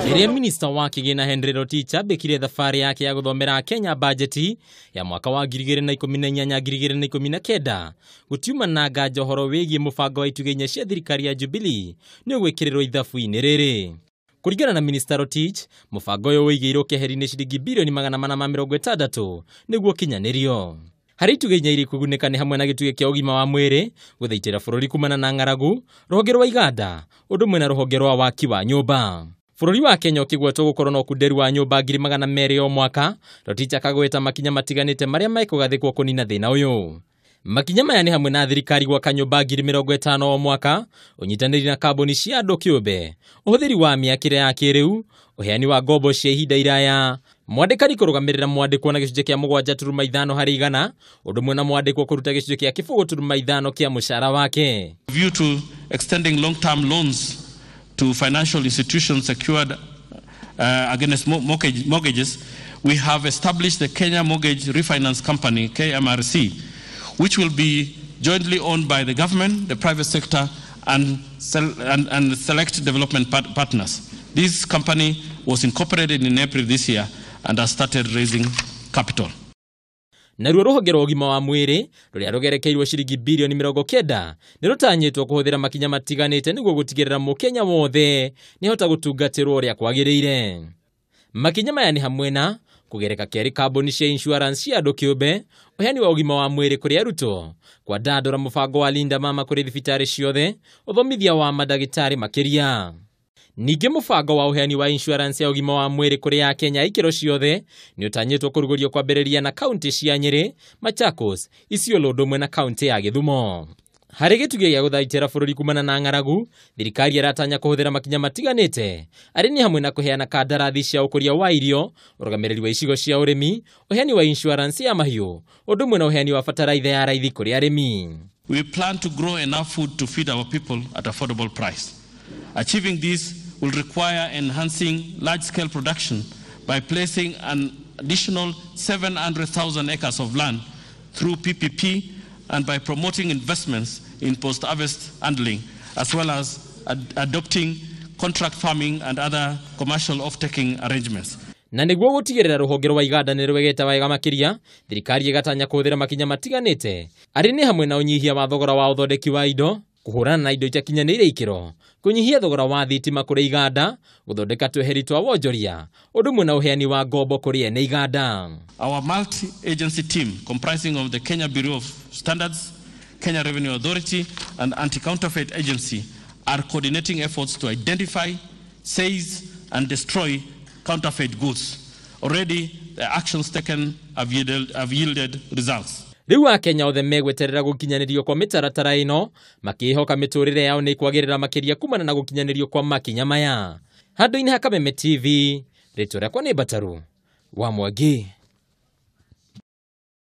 Rĩrĩa minista wa kĩgĩna Henry Rotich ambĩkire thabarĩ yake ya gũthomera Kenya bajeti ya mwaka wa 2018-2019 gũtiuma na nganja ũhoro wĩgiĩ mũbango wa itugĩ inya cia thirikari ya Jubilee nĩ ũgwĩkĩrĩrwo ithabu-inĩ rĩrĩ. Kũringana na minista Rotich, mũbango ũyũ wĩigĩirwo keheri-inĩ ciringi birioni 460 nĩguo kinyanĩrio. Harĩ itugĩ inya irĩ kũgunĩka nĩ hamwe na gĩtugĩ kĩa ũgima wa mwĩrĩ, gũthaitĩra bũrũri kumana na ng'aragu, rũhonge rwa iganda, ũndũ ũmwe na rũhonge rwa waki wa nyũmba. Bũrũri wa Kenya ũkĩgwetwo gũkorwo na ũkunderu wa nyũmba 200,000 o mwaka, Rotich akagweta makinya matiganĩte marĩa mekũgathĩkwo kũnina thĩna ũyũ. Makinya maya nĩ hamwe na thirikari gwaka nyũmba 50,000 o mwaka, ũnyitanĩri na kambuni cia andũ kĩũmbe, ũhũthĩri wa mĩakĩre ya kĩrĩu, ũheani wa ngombo cia ihinda iraya, mwandĩkani kũrũgamĩrĩra mwandĩkwo na gĩcunjĩ kĩa 7.5 harĩ 100, ũndũ ũmwe na mwandĩkwo kũruta gĩcunjĩ kĩa 4.5 kĩa mũcara wake. View to extending long-term loans to financial institutions secured against mortgages, we have established the Kenya Mortgage Refinance Company, KMRC, which will be jointly owned by the government, the private sector, and select development partners. This company was incorporated in April this year and has started raising capital. Naruo rũhonge rwa ũgima wa mwĩrĩ rũrĩa rũgerekeirwo ciringi birioni 90 nĩ rũtanyĩtwo kũhũthĩra makinya matiganĩte nĩguo gũtigĩrĩra mũkenya wothe nĩhota gũtungatĩrwo ũrĩa kwagĩrĩire. Makinya maya nĩ hamwe na kũgereka keri kambuni cia insurance cia andũ kĩũmbe, ũheani wa ũgima wa mwĩrĩ kũrĩ arutwo, kwandandũra mũbango wa Linda Mama kũrĩ thibitarĩ ciothe, ũthomithia wa mandagĩtarĩ makĩria. Ningĩ mũbango wa ũheani wa insurance ya ũgima wa mwĩrĩ kũrĩ ya Kenya ikĩro ciothe nĩ ũtanyĩtwo kũrugũrio kwambĩrĩria na kaunti cia Nyeri, Machakos, Isiolo ũndũ ũmwe na kaunti ya Gĩthumo. Harĩ gĩtugĩ gĩa gũthaitĩra bũrũri kumana na ng'aragu, thirikari ĩratanya kũhũthĩra makinya matiganĩte, arĩ ni hamwe na kũheana kandarathi cia ũkũria wa irio, ũrũgamĩrĩri wa icigo cia ũrĩmi, ũheani wa insurance ya mahiũ, ũndũ ũmwe na ũheani wa bataraitha ya raithi kũrĩ arĩmi. We plan to grow enough food to feed our people at affordable price. Achieving this will require enhancing large-scale production by placing an additional 700,000 acres of land through PPP and by promoting investments in post-harvest handling, as well as adopting contract farming and other commercial off-taking arrangements. Na nĩguo gũtigĩrĩra rũhonge rwa iganda nĩ rwegeta wega makĩria, thirikari ĩgatanya kũhũthĩra makinya matiganĩte, arĩ ni hamwe na ũnyihia wa thogora wa ũthondeki wa indo, kũhũrana na indo itakinyanĩire ikĩro, kũnyihia thogora wa thitima kũrĩ iganda, gũthondeka tweheri twa wonjoria, ũndũ ũmwe na ũheani wa ngombo kũrĩ ene iganda. Our multi-agency team comprising of the Kenya Bureau of Standards, Kenya Revenue Authority, and Anti-Counterfeit Agency are coordinating efforts to identify, seize, and destroy counterfeit goods. Already, the actions taken have yielded results. Rĩu Akenya othe megweterera gũkinyanĩrio kwa mĩtaratara ĩno, makĩhoka mĩtũrĩre yao nĩ kwagĩrĩra makĩria kumana na gũkinyanĩrio kwa makinya maya. Handũ-inĩ ha Kameme TV, rĩtwa rĩakwa nĩ Bataru wa Mwangi.